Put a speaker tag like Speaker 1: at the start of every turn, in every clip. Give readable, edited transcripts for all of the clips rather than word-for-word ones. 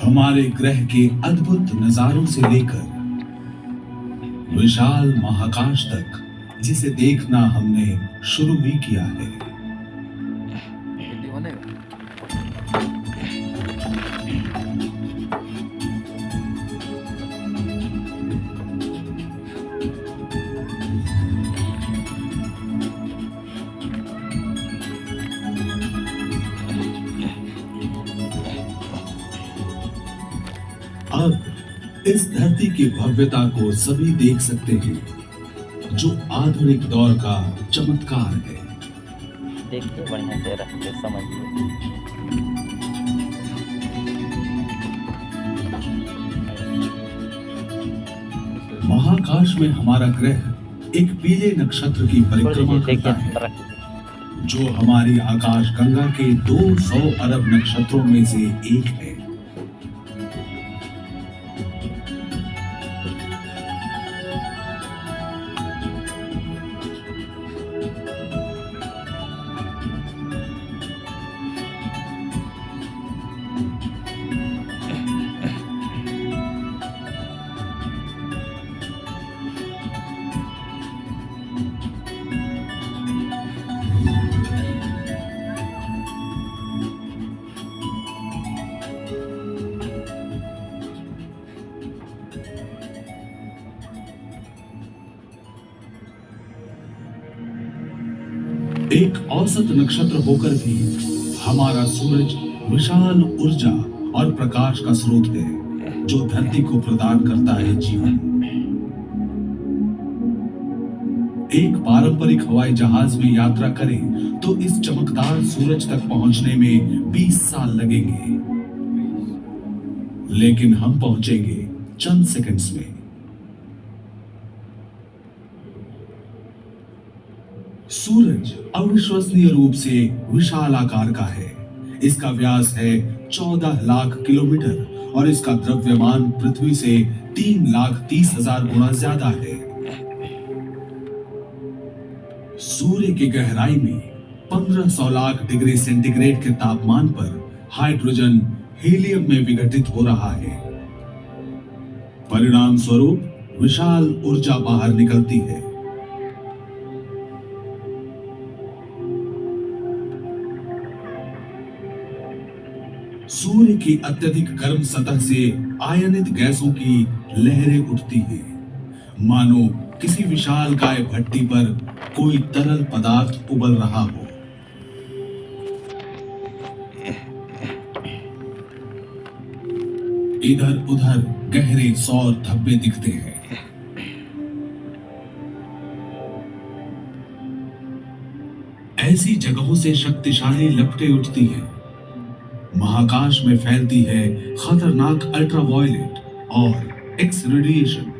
Speaker 1: हमारे ग्रह के अद्भुत नजारों से लेकर विशाल महाकाश तक, जिसे देखना हमने शुरू ही किया है। अब इस धरती की भव्यता को सभी देख सकते हैं, जो आधुनिक दौर का चमत्कार है।
Speaker 2: देखिए बढ़िया से रखते समझिए।
Speaker 1: महाकाश में हमारा ग्रह एक पीले नक्षत्र की परिक्रमा करता है, जो हमारी आकाश गंगा के 200 अरब नक्षत्रों में से एक है। एक औसत नक्षत्र होकर भी हमारा सूरज विशाल ऊर्जा और प्रकाश का स्रोत है, जो धरती को प्रदान करता है जीवन। एक पारंपरिक हवाई जहाज में यात्रा करें तो इस चमकदार सूरज तक पहुंचने में 20 साल लगेंगे, लेकिन हम पहुंचेंगे चंद सेकंड्स में। सूरज अविश्वसनीय रूप से विशाल आकार का है। इसका व्यास है 14 लाख किलोमीटर और इसका द्रव्यमान पृथ्वी से 3,30,000 गुना ज्यादा है। सूर्य की गहराई में 1500 लाख डिग्री सेंटीग्रेड के तापमान पर हाइड्रोजन हीलियम में विघटित हो रहा है। परिणाम स्वरूप विशाल ऊर्जा बाहर निकलती है। सूर्य की अत्यधिक गर्म सतह से आयनित गैसों की लहरें उठती हैं, मानो किसी विशालकाय भट्टी पर कोई तरल पदार्थ उबल रहा हो। इधर उधर गहरे सौर धब्बे दिखते हैं। ऐसी जगहों से शक्तिशाली लपटें उठती हैं। महाकाश में फैलती है खतरनाक अल्ट्रावायलेट और एक्स रेडिएशन।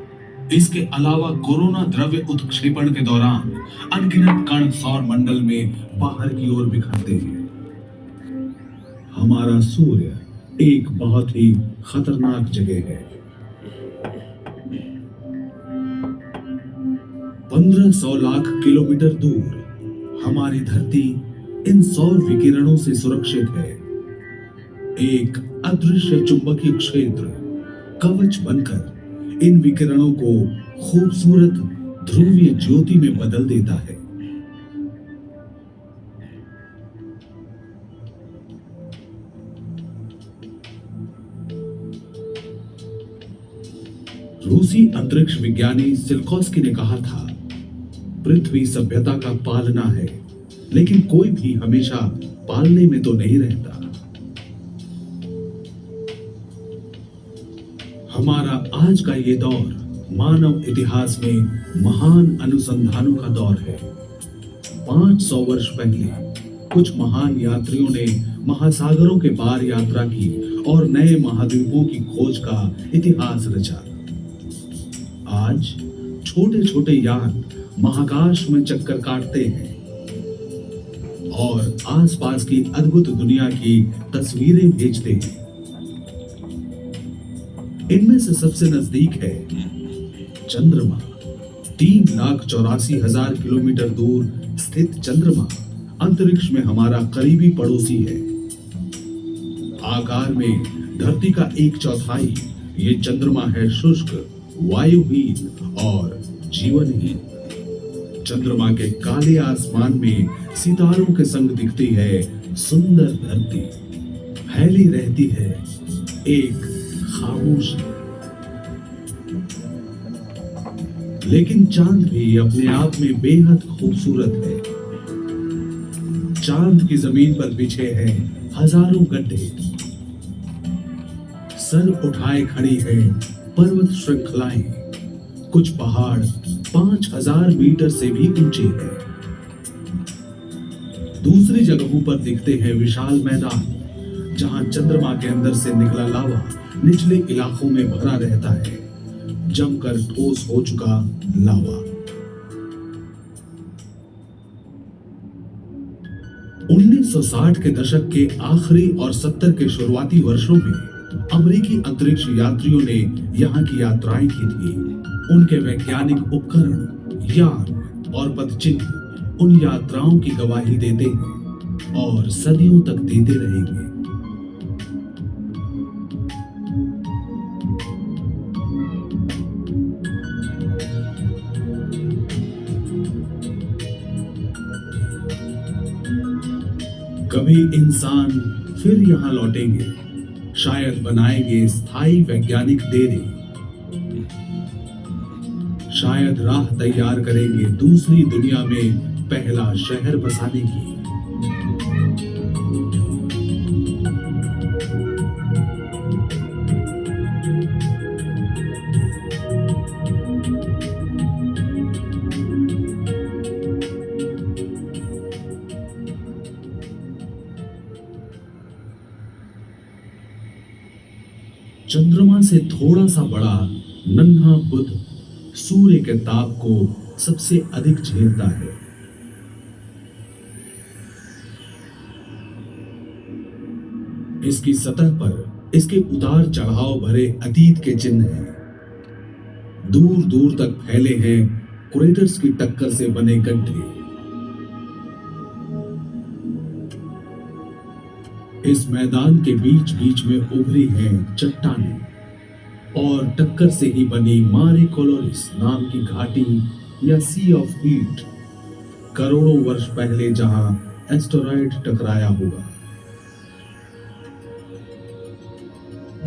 Speaker 1: इसके अलावा कोरोना द्रव्य उत्क्षेपण के दौरान अनगिनत कण सौर मंडल में बाहर की ओर बिखरते हैं। हमारा सूर्य एक बहुत ही खतरनाक जगह है। 1500 लाख किलोमीटर दूर हमारी धरती इन सौर विकिरणों से सुरक्षित है। एक अदृश्य चुंबकीय क्षेत्र कवच बनकर इन विकिरणों को खूबसूरत ध्रुवीय ज्योति में बदल देता है। रूसी अंतरिक्ष विज्ञानी सिल्कोस्की ने कहा था, पृथ्वी सभ्यता का पालना है, लेकिन कोई भी हमेशा पालने में तो नहीं रहता। हमारा आज का ये दौर मानव इतिहास में महान अनुसंधानों का दौर है। 500 वर्ष पहले कुछ महान यात्रियों ने महासागरों के पार यात्रा की और नए महाद्वीपों की खोज का इतिहास रचा। आज छोटे छोटे यान महाकाश में चक्कर काटते हैं और आसपास की अद्भुत दुनिया की तस्वीरें भेजते हैं। इनमें से सबसे नजदीक है चंद्रमा। 3,84,000 किलोमीटर दूर स्थित चंद्रमा अंतरिक्ष में हमारा करीबी पड़ोसी है। आकार में धरती का 1/4 ये चंद्रमा है शुष्क, वायुहीन और जीवनहीन। चंद्रमा के काले आसमान में सितारों के संग दिखती है सुंदर धरती, फैली रहती है एक खामोशी। लेकिन चांद भी अपने आप में बेहद खूबसूरत है। चांद की जमीन पर बिछे हैं हजारों गड्ढे, सर उठाए खड़ी है पर्वत श्रृंखलाएं। कुछ पहाड़ 5000 मीटर से भी ऊंचे हैं। दूसरी जगहों पर दिखते हैं विशाल मैदान, जहां चंद्रमा के अंदर से निकला लावा निचले इलाकों में भरा रहता है, जमकर ठोस हो चुका लावा। 1960 के दशक के आखिरी और 70 के शुरुआती वर्षों में अमेरिकी अंतरिक्ष यात्रियों ने यहाँ की यात्राएं की थी। उनके वैज्ञानिक उपकरण, यान और पदचिन्ह उन यात्राओं की गवाही देते हैं और सदियों तक देते रहेंगे। कभी इंसान फिर यहाँ लौटेंगे, शायद बनाएंगे स्थायी वैज्ञानिक डेरे, शायद राह तैयार करेंगे दूसरी दुनिया में पहला शहर बसाने की। चंद्रमा से थोड़ा सा बड़ा नन्हा बुध सूर्य के ताप को सबसे अधिक झेलता है। इसकी सतह पर इसके उतार चढ़ाव भरे अतीत के चिन्ह हैं। दूर दूर तक फैले हैं क्रेटर्स की टक्कर से बने गड्ढे। इस मैदान के बीच बीच में उभरी हैं चट्टानें और टक्कर से ही बनी मारे कोलोरिस नाम की घाटी या सी ऑफ हीट, करोड़ों वर्ष पहले जहां एस्टेरॉयड टकराया होगा।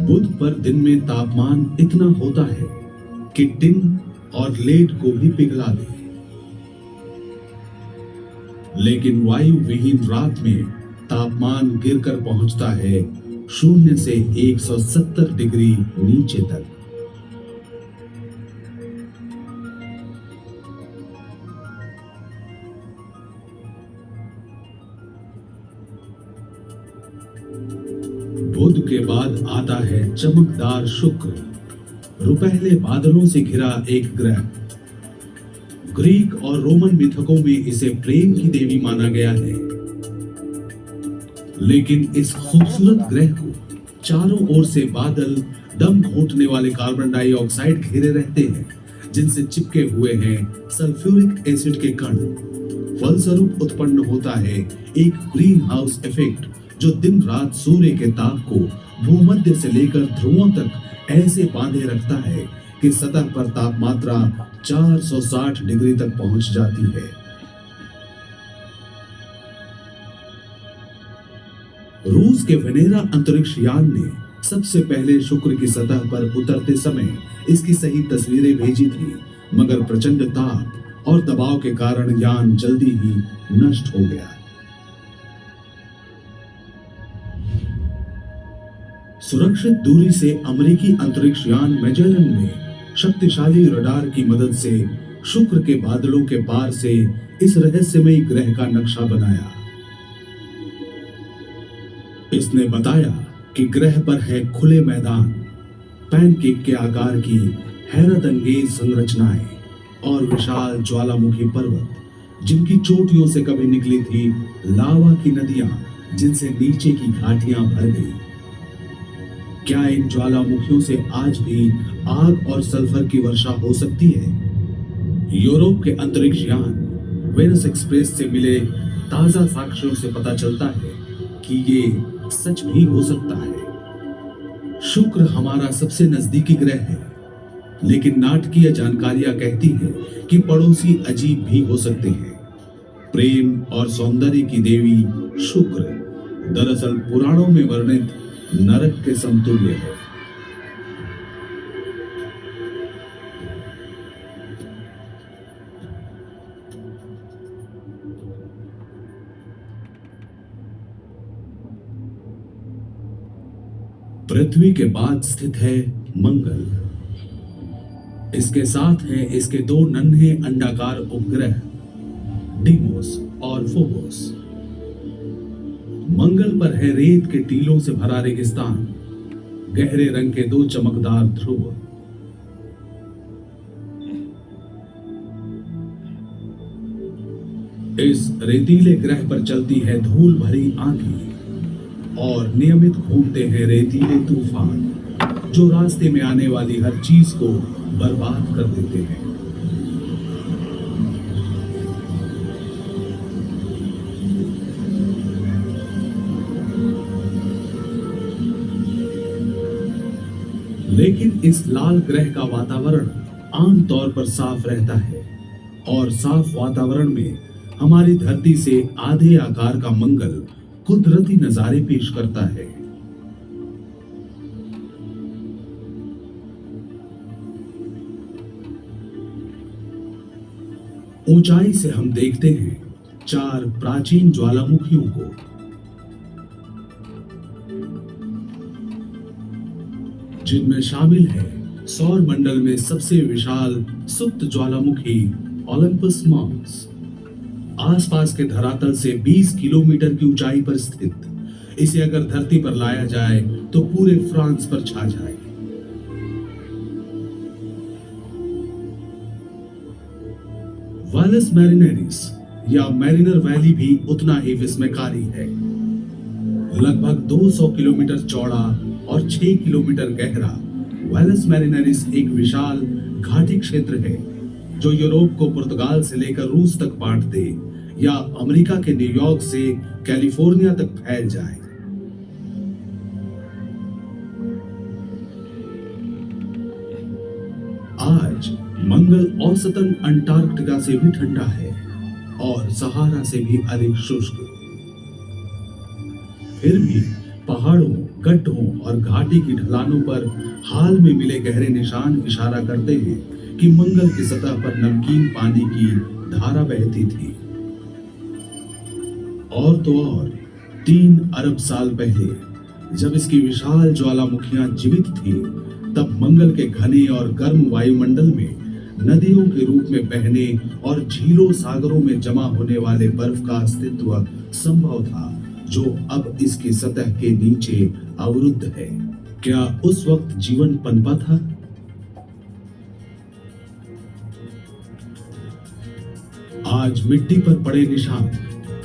Speaker 1: बुध पर दिन में तापमान इतना होता है कि टिन और लेड को भी पिघला दे, लेकिन वायु विहीन रात में तापमान गिरकर पहुंचता है 0 से 170 डिग्री नीचे तक। बुध के बाद आता है चमकदार शुक्र, रुपहले बादलों से घिरा एक ग्रह। ग्रीक और रोमन मिथकों में इसे प्रेम की देवी माना गया है। लेकिन इस खूबसूरत ग्रह को चारों ओर से बादल, दम घोंटने वाले कार्बन डाइऑक्साइड घेरे रहते हैं, जिनसे चिपके हुए हैं सल्फ्यूरिक एसिड के कण। फलस्वरूप उत्पन्न होता है एक ग्रीन हाउस इफेक्ट, जो दिन रात सूर्य के ताप को भूमध्य से लेकर ध्रुवों तक ऐसे बांधे रखता है कि सतह पर तापमात्रा 460 डिग्री तक पहुंच जाती है। रूस के वेनेरा अंतरिक्ष यान ने सबसे पहले शुक्र की सतह पर उतरते समय इसकी सही तस्वीरें भेजी थी, मगर प्रचंड ताप और दबाव के कारण यान जल्दी ही नष्ट हो गया। सुरक्षित दूरी से अमेरिकी अंतरिक्ष यान मैजेलन ने शक्तिशाली रडार की मदद से शुक्र के बादलों के पार से इस रहस्यमयी ग्रह का नक्शा बनाया। इसने बताया कि ग्रह पर है खुले मैदान, पैनकेक के आकार की हैरत अंगेज संरचनाएं और विशाल ज्वालामुखी पर्वत, जिनकी चोटियों से कभी निकली थी लावा की नदियां, जिनसे नीचे की घाटियां भर गई। क्या इन ज्वालामुखियों से आज भी आग और सल्फर की वर्षा हो सकती है? यूरोप के अंतरिक्ष यान वेनस एक्सप्रेस से मिले ताजा साक्ष्यों से पता चलता है कि ये सच भी हो सकता है। शुक्र हमारा सबसे नजदीकी ग्रह है, लेकिन नाटकीय जानकारियां कहती हैं कि पड़ोसी अजीब भी हो सकते हैं। प्रेम और सौंदर्य की देवी शुक्र दरअसल पुराणों में वर्णित नरक के समतुल्य है। पृथ्वी के बाद स्थित है मंगल। इसके साथ हैं इसके दो नन्हे अंडाकार उपग्रह डीमोस और फोबोस। मंगल पर है रेत के टीलों से भरा रेगिस्तान, गहरे रंग के दो चमकदार ध्रुव। इस रेतीले ग्रह पर चलती है धूल भरी आंधी और नियमित घूमते हैं रेतीले तूफान, जो रास्ते में आने वाली हर चीज को बर्बाद कर देते हैं। लेकिन इस लाल ग्रह का वातावरण आमतौर पर साफ रहता है और साफ वातावरण में हमारी धरती से आधे आकार का मंगल कुदरती नजारे पेश करता है। ऊंचाई से हम देखते हैं 4 प्राचीन ज्वालामुखियों को। जिनमें शामिल है सौर मंडल में सबसे विशाल सुप्त ज्वालामुखी ओलंपस मॉन्स, आसपास के धरातल से 20 किलोमीटर की ऊंचाई पर स्थित। इसे अगर धरती पर लाया जाए तो पूरे फ्रांस पर छा जाए। वालस मैरिनेरिस या मैरिनर वैली भी उतना ही विस्मयकारी है। लगभग 200 किलोमीटर चौड़ा और 6 किलोमीटर गहरा वालस मैरिनेरिस एक विशाल घाटी क्षेत्र है, जो यूरोप को पुर्तगाल से लेकर रूस तक बांट दे या अमेरिका के न्यूयॉर्क से कैलिफोर्निया तक फैल जाए। आज मंगल औसतन अंटार्कटिका से भी ठंडा है और सहारा से भी अधिक शुष्क। फिर भी पहाड़ों, गड्ढों और घाटी की ढलानों पर हाल में मिले गहरे निशान इशारा करते हैं कि मंगल की सतह पर नमकीन पानी की धारा बहती थी। और तो और 3 अरब साल पहले जब इसकी विशाल ज्वालामुखियां जीवित थी, तब मंगल के घने और गर्म वायुमंडल में नदियों के रूप में बहने और झीलों सागरों में जमा होने वाले बर्फ का अस्तित्व संभव था, जो अब इसकी सतह के नीचे अवरुद्ध है। क्या उस वक्त जीवन पनपा था? आज मिट्टी पर पड़े निशान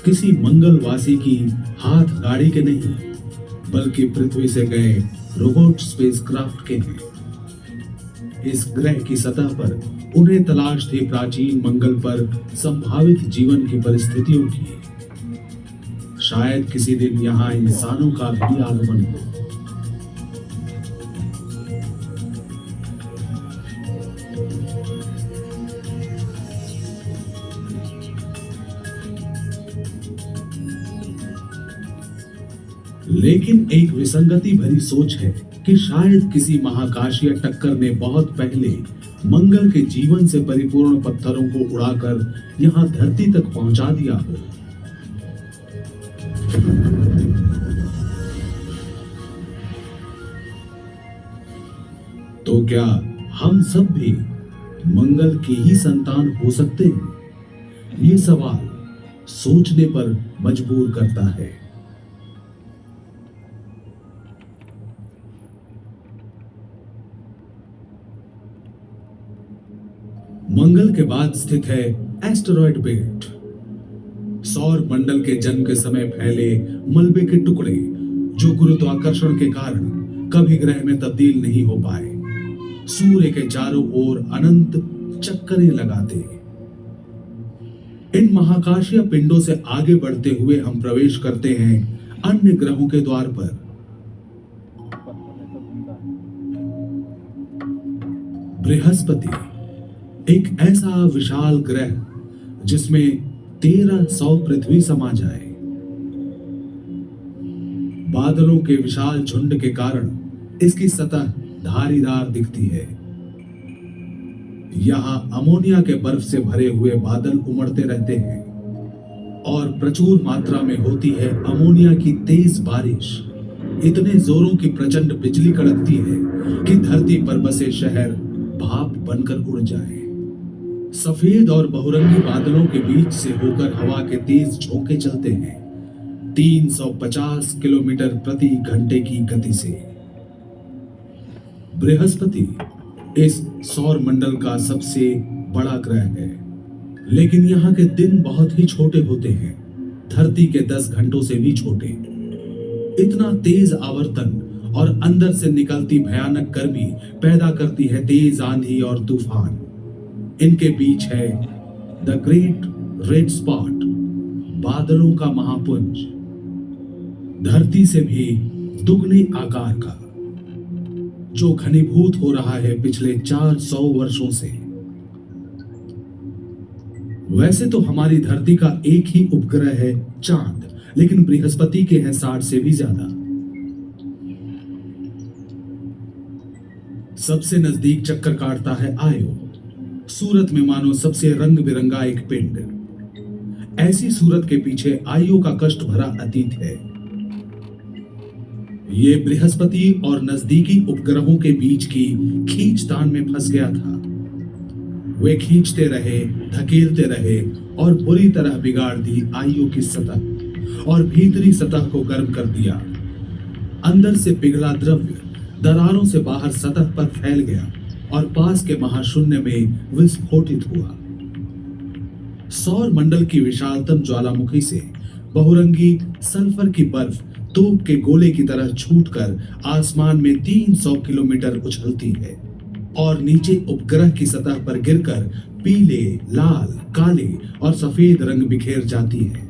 Speaker 1: किसी मंगलवासी की हाथ गाड़ी के नहीं, बल्कि पृथ्वी से गए रोबोट स्पेसक्राफ्ट के हैं। इस ग्रह की सतह पर उन्हें तलाश थी प्राचीन मंगल पर संभावित जीवन की परिस्थितियों की। शायद किसी दिन यहां इंसानों का भी आगमन हो। लेकिन एक विसंगति भरी सोच है कि शायद किसी महाकाशीय टक्कर ने बहुत पहले मंगल के जीवन से परिपूर्ण पत्थरों को उड़ाकर यहां धरती तक पहुंचा दिया हो। तो क्या हम सब भी मंगल के ही संतान हो सकते हैं? ये सवाल सोचने पर मजबूर करता है। मंगल के बाद स्थित है एस्टेरॉयड बेल्ट, सौर मंडल के जन्म के समय फैले मलबे के टुकड़े, जो गुरुत्वाकर्षण के कारण कभी ग्रह में तब्दील नहीं हो पाए, सूर्य के चारों ओर अनंत चक्करें लगाते। इन महाकाशीय पिंडों से आगे बढ़ते हुए हम प्रवेश करते हैं अन्य ग्रहों के द्वार पर। बृहस्पति एक ऐसा विशाल ग्रह जिसमें 1300 पृथ्वी समा जाए। बादलों के विशाल झुंड के कारण इसकी सतह धारीदार दिखती है। यहां अमोनिया के बर्फ से भरे हुए बादल उमड़ते रहते हैं और प्रचुर मात्रा में होती है अमोनिया की तेज बारिश। इतने जोरों की प्रचंड बिजली कड़कती है कि धरती पर बसे शहर भाप बनकर उड़ जाए। सफेद और बहुरंगी बादलों के बीच से होकर हवा के तेज झोंके चलते हैं 350 किलोमीटर प्रति घंटे की गति से। बृहस्पति इस सौर मंडल का सबसे बड़ा ग्रह है, लेकिन यहाँ के दिन बहुत ही छोटे होते हैं, धरती के 10 घंटों से भी छोटे। इतना तेज आवर्तन और अंदर से निकलती भयानक गर्मी पैदा करती है तेज आंधी और तूफान। इनके बीच है द ग्रेट रेड स्पॉट, बादलों का महापुंज, धरती से भी दुगने आकार का, जो घनीभूत हो रहा है पिछले 400 वर्षों से। वैसे तो हमारी धरती का एक ही उपग्रह है चांद, लेकिन बृहस्पति के हैं 60 से भी ज्यादा। सबसे नजदीक चक्कर काटता है आयो, सूरत में मानो सबसे रंग बिरंगा एक पिंड। ऐसी सूरत के पीछे आयो का कष्ट भरा अतीत है। ये बृहस्पति और नजदीकी उपग्रहों के बीच की खींचतान में फंस गया था। वे खींचते रहे, धकेलते रहे और बुरी तरह बिगाड़ दी आयु की सतह और भीतरी सतह को गर्म कर दिया। अंदर से पिघला द्रव्य दरारों से बाहर सतह पर फैल गया और पास के महाशून्य में विस्फोटित हुआ। सौर मंडल की विशालतम ज्वालामुखी से बहुरंगी सल्फर की बर्फ तोप के गोले की तरह छूटकर आसमान में 300 किलोमीटर उछलती है और नीचे उपग्रह की सतह पर गिरकर पीले, लाल, काले और सफेद रंग बिखेर जाती है।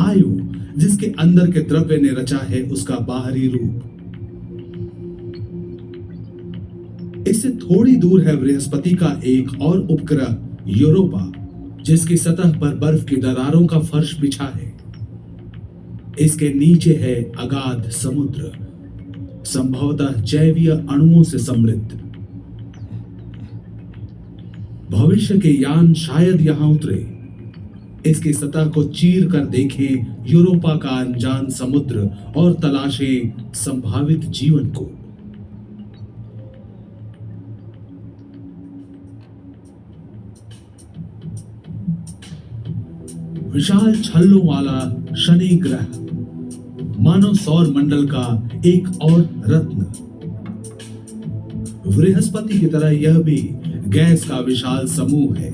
Speaker 1: आयु जिसके अंदर के द्रव्य ने रचा है उसका बाहरी रूप। इससे थोड़ी दूर है बृहस्पति का एक और उपग्रह यूरोपा, जिसकी सतह पर बर्फ की दरारों का फर्श बिछा है। इसके नीचे है अगाध समुद्र, संभवतः जैवीय अणुओं से समृद्ध। भविष्य के यान शायद यहां उतरे, इसकी सतह को चीर कर देखें यूरोपा का अनजान समुद्र और तलाशें संभावित जीवन को। विशाल छल्लों वाला शनि ग्रह मानव सौर मंडल का एक और रत्न। बृहस्पति की तरह यह भी गैस का विशाल समूह है,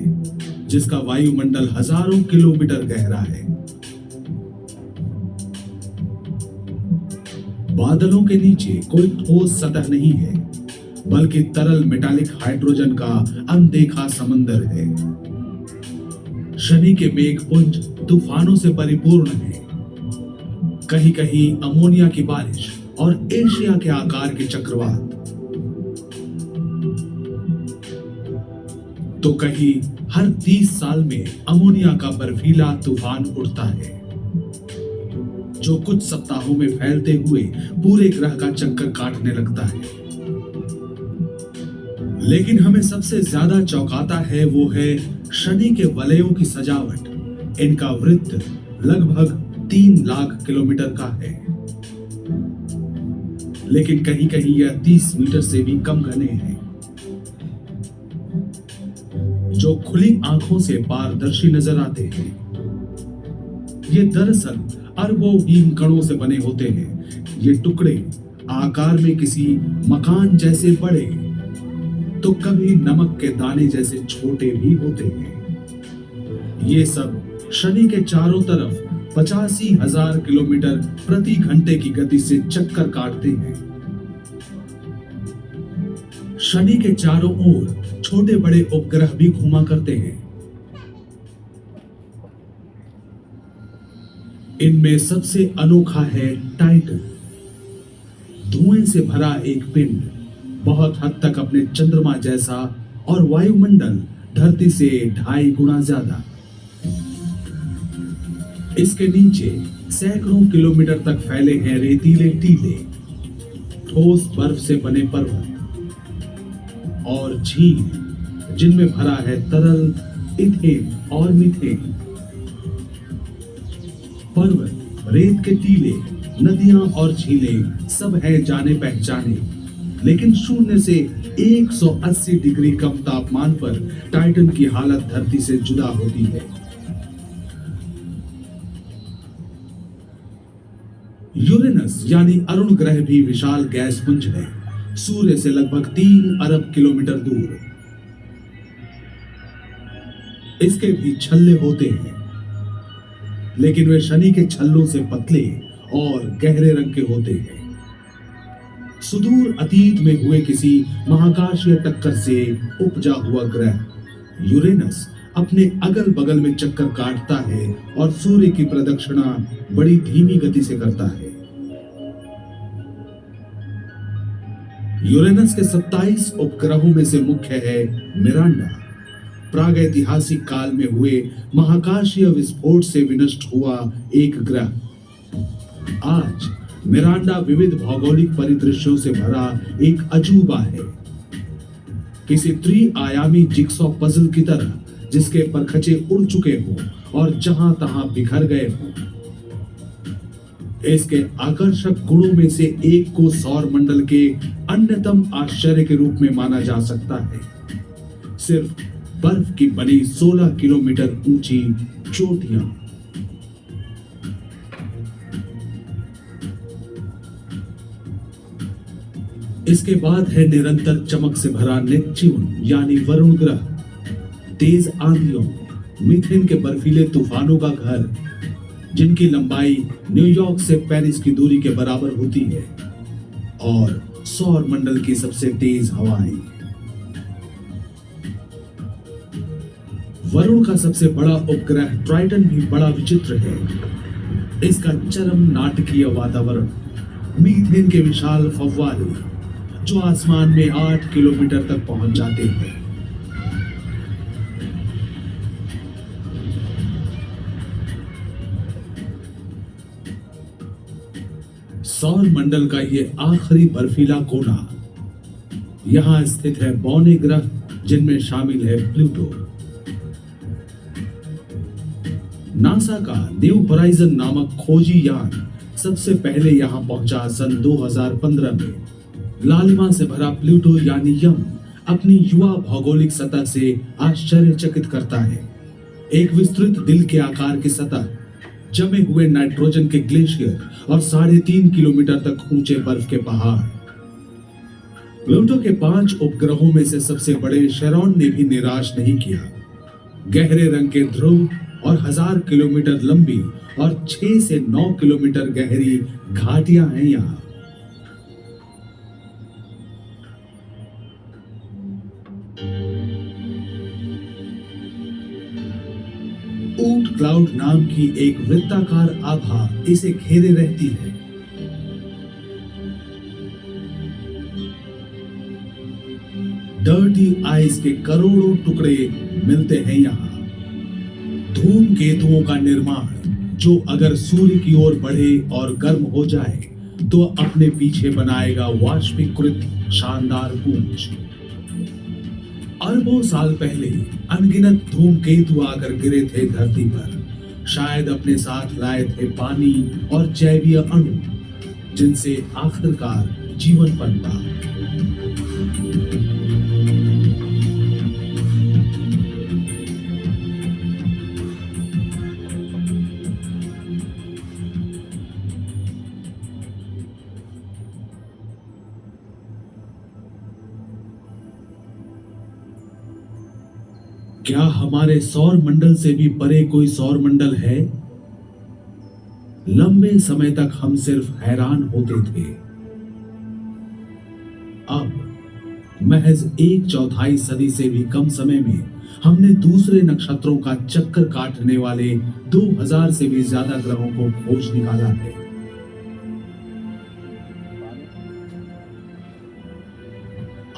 Speaker 1: जिसका वायुमंडल हजारों किलोमीटर गहरा है। बादलों के नीचे कोई ठोस सतह नहीं है, बल्कि तरल मेटालिक हाइड्रोजन का अनदेखा समंदर है। शनि के मेघपुंज तूफानों से परिपूर्ण है, कहीं कहीं अमोनिया की बारिश और एशिया के आकार के चक्रवात, तो कहीं हर 30 साल में अमोनिया का बर्फीला तूफान उड़ता है, जो कुछ सप्ताहों में फैलते हुए पूरे ग्रह का चक्कर काटने लगता है। लेकिन हमें सबसे ज्यादा चौंकाता है वो है शनि के वलयों की सजावट। इनका वृत्त लगभग 3 लाख किलोमीटर का है, लेकिन कहीं कहीं यह 30 मीटर से भी कम घने हैं, जो खुली आंखों से पारदर्शी नजर आते हैं। ये दरअसल अरबों हिमकणों से बने होते हैं। ये टुकड़े आकार में किसी मकान जैसे बड़े, तो कभी नमक के दाने जैसे छोटे भी होते हैं। ये सब शनि के चारों तरफ 85,000 किलोमीटर प्रति घंटे की गति से चक्कर काटते हैं। शनि के चारों ओर छोटे बड़े उपग्रह भी घूमा करते हैं। इनमें सबसे अनोखा है टाइटन, धुएं से भरा एक पिंड बहुत हद तक अपने चंद्रमा जैसा, और वायुमंडल धरती से 2.5 गुना ज्यादा। इसके नीचे सैकड़ों किलोमीटर तक फैले हैं रेतीले टीले, ठोस बर्फ से बने पर्वत और झील जिनमें भरा है तरल इथेन और मीथेन। पर्वत, रेत के टीले, नदियां और झीलें सब है जाने पहचाने, लेकिन शून्य से 180 डिग्री कम तापमान पर टाइटन की हालत धरती से जुदा होती है। यूरेनस यानी अरुण ग्रह भी विशाल गैस पुंज है, सूर्य से लगभग 3 अरब किलोमीटर दूर। इसके भी छल्ले होते हैं, लेकिन वे शनि के छल्लों से पतले और गहरे रंग के होते हैं। सुदूर अतीत में हुए किसी महाकाशीय टक्कर से उपजा हुआ ग्रह यूरेनस अपने अगल बगल में चक्कर काटता है और सूर्य की प्रदक्षिणा बड़ी धीमी गति से करता है। यूरेनस के 27 उपग्रहों में से मुख्य है मिरांडा, प्रागैतिहासिक काल में हुए महाकाशीय विस्फोट से विनष्ट हुआ एक ग्रह। आज मिरांडा विविध भौगोलिक परिदृश्यों से भरा एक अजूबा है, किसी त्रिआयामी जिगसॉ पजल की तरह जिसके परखचे उड़ चुके हों और जहां तहां बिखर गए हों। इसके आकर्षक गुणों में से एक को सौर मंडल के अन्यतम आश्चर्य के रूप में माना जा सकता है। सिर्फ बर्फ की बनी 16 किलोमीटर ऊंची चोटियां। इसके बाद है निरंतर चमक से भरा नेपच्यून यानी वरुण ग्रह, तेज आंधियों, मीथेन के बर्फीले तूफानों का घर, जिनकी लंबाई न्यूयॉर्क से पेरिस की दूरी के बराबर होती है, और सौर मंडल की सबसे तेज हवाएं। वरुण का सबसे बड़ा उपग्रह ट्राइटन भी बड़ा विचित्र है। इसका चरम नाटकीय वातावरण, मीथेन के विशाल फव्वारे जो आसमान में 8 किलोमीटर तक पहुंच जाते हैं। सौर मंडल का ये आखिरी बर्फीला कोना, यहां स्थित है बौने ग्रह जिनमें शामिल है प्लूटो। नासा का न्यू होराइजन नामक खोजी यान सबसे पहले यहां पहुंचा सन 2015 में। लालिमा से भरा प्लूटो यानी यम अपनी युवा भौगोलिक सतह से आश्चर्यचकित करता है। एक विस्तृत दिल के आकार की सतह, जमे हुए नाइट्रोजन के ग्लेशियर और 3.5 किलोमीटर तक ऊंचे बर्फ के पहाड़। प्लूटो के 5 उपग्रहों में से सबसे बड़े शेरॉन ने भी निराश नहीं किया। गहरे रंग के ध्रुव और 1000 किलोमीटर लंबी और 6 से 9 किलोमीटर गहरी घाटियां हैं यहाँ। ऊट क्लाउड नाम की एक वृत्ताकार आभा इसे घेरे रहती है। डर्टी आइस के करोड़ों टुकड़े मिलते हैं यहाँ। धूमकेतुओं का निर्माण, जो अगर सूर्य की ओर बढ़े और गर्म हो जाए तो अपने पीछे बनाएगा वाष्पीकृत शानदार पुंज। अरबों साल पहले अनगिनत धूमकेतु आकर गिरे थे धरती पर, शायद अपने साथ लाए थे पानी और जैवीय अणु, जिनसे आखिरकार जीवन पनपा। क्या हमारे सौर मंडल से भी परे कोई सौर मंडल है? लंबे समय तक हम सिर्फ हैरान होते थे। अब महज 1/4 सदी से भी कम समय में हमने दूसरे नक्षत्रों का चक्कर काटने वाले 2000 से भी ज्यादा ग्रहों को खोज निकाला है।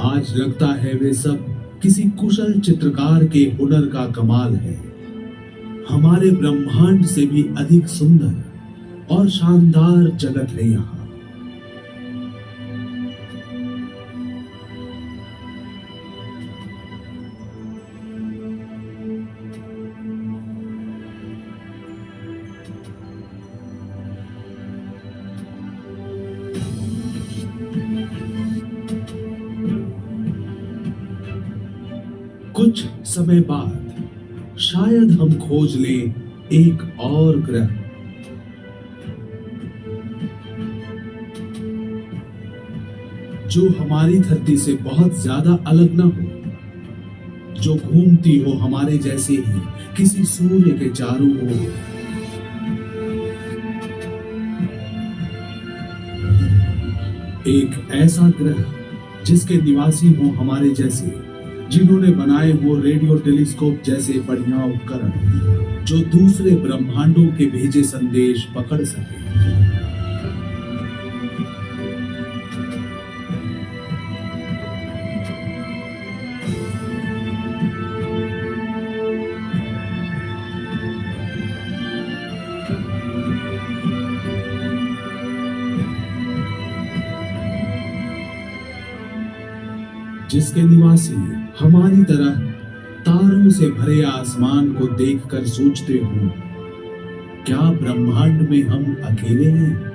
Speaker 1: आज लगता है वे सब किसी कुशल चित्रकार के हुनर का कमाल है। हमारे ब्रह्मांड से भी अधिक सुंदर और शानदार जगत है यहाँ। कुछ समय बाद शायद हम खोज लें एक और ग्रह, जो हमारी धरती से बहुत ज्यादा अलग ना हो, जो घूमती हो हमारे जैसे ही किसी सूर्य के चारों ओर। एक ऐसा ग्रह जिसके निवासी हो हमारे जैसे, जिन्होंने बनाए हो रेडियो टेलीस्कोप जैसे बढ़िया उपकरण, जो दूसरे ब्रह्मांडों के भेजे संदेश पकड़ सके। जिसके निवासी हमारी तरह तारों से भरे आसमान को देखकर सोचते हो, क्या ब्रह्मांड में हम अकेले हैं?